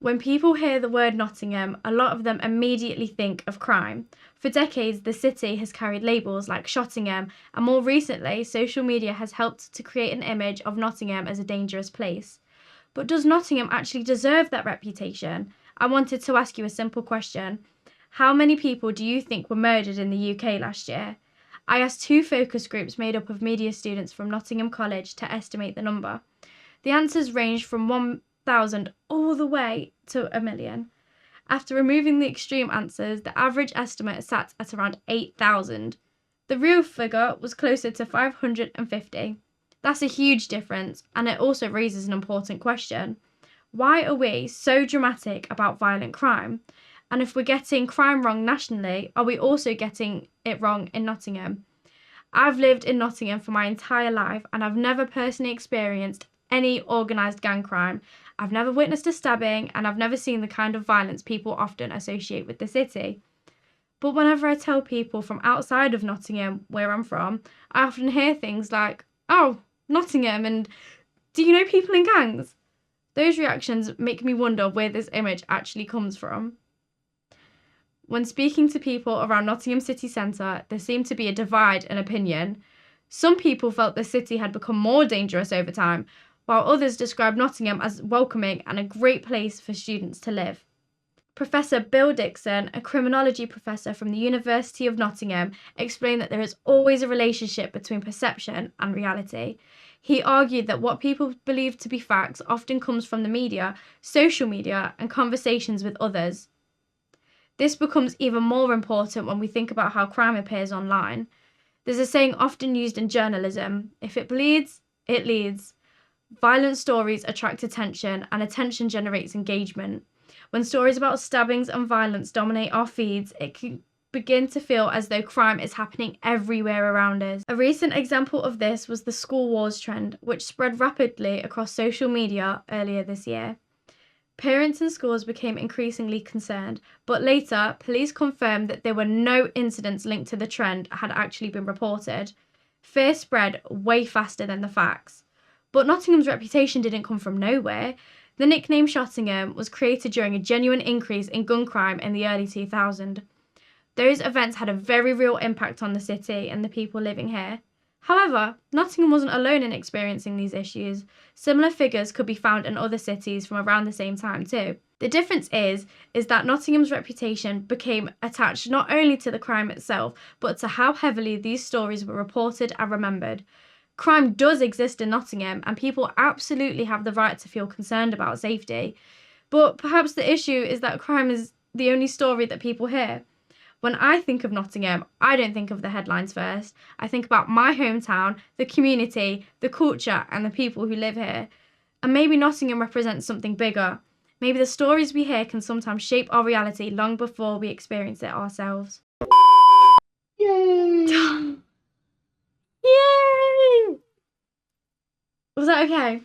When people hear the word Nottingham, a lot of them immediately think of crime. For decades, the city has carried labels like Shottingham, and more recently, social media has helped to create an image of Nottingham as a dangerous place. But does Nottingham actually deserve that reputation? I wanted to ask you a simple question. How many people do you think were murdered in the UK last year? I asked two focus groups made up of media students from Nottingham College to estimate the number. The answers ranged from 1,000 all the way to a million. After removing the extreme answers, the average estimate sat at around 8,000. The real figure was closer to 550. That's a huge difference, and it also raises an important question. Why are we so dramatic about violent crime? And if we're getting crime wrong nationally, are we also getting it wrong in Nottingham? I've lived in Nottingham for my entire life, and I've never personally experienced any organised gang crime. I've never witnessed a stabbing, and I've never seen the kind of violence people often associate with the city. But whenever I tell people from outside of Nottingham, where I'm from, I often hear things like, "Oh, Nottingham," and "Do you know people in gangs?" Those reactions make me wonder where this image actually comes from. When speaking to people around Nottingham city centre, there seemed to be a divide in opinion. Some people felt the city had become more dangerous over time, while others described Nottingham as welcoming and a great place for students to live. Professor Bill Dixon, a criminology professor from the University of Nottingham, explained that there is always a relationship between perception and reality. He argued that what people believe to be facts often comes from the media, social media, and conversations with others. This becomes even more important when we think about how crime appears online. There's a saying often used in journalism: if it bleeds, it leads. Violent stories attract attention, and attention generates engagement. When stories about stabbings and violence dominate our feeds, it can begin to feel as though crime is happening everywhere around us. A recent example of this was the school wars trend, which spread rapidly across social media earlier this year. Parents and schools became increasingly concerned, but later, police confirmed that there were no incidents linked to the trend had actually been reported. Fear spread way faster than the facts. But Nottingham's reputation didn't come from nowhere. The nickname Shottingham was created during a genuine increase in gun crime in the early 2000s. Those events had a very real impact on the city and the people living here. However, Nottingham wasn't alone in experiencing these issues. Similar figures could be found in other cities from around the same time too. The difference is that Nottingham's reputation became attached not only to the crime itself, but to how heavily these stories were reported and remembered. Crime does exist in Nottingham, and people absolutely have the right to feel concerned about safety. But perhaps the issue is that crime is the only story that people hear. When I think of Nottingham, I don't think of the headlines first. I think about my hometown, the community, the culture, and the people who live here. And maybe Nottingham represents something bigger. Maybe the stories we hear can sometimes shape our reality long before we experience it ourselves. Yay! Yay! Was that okay?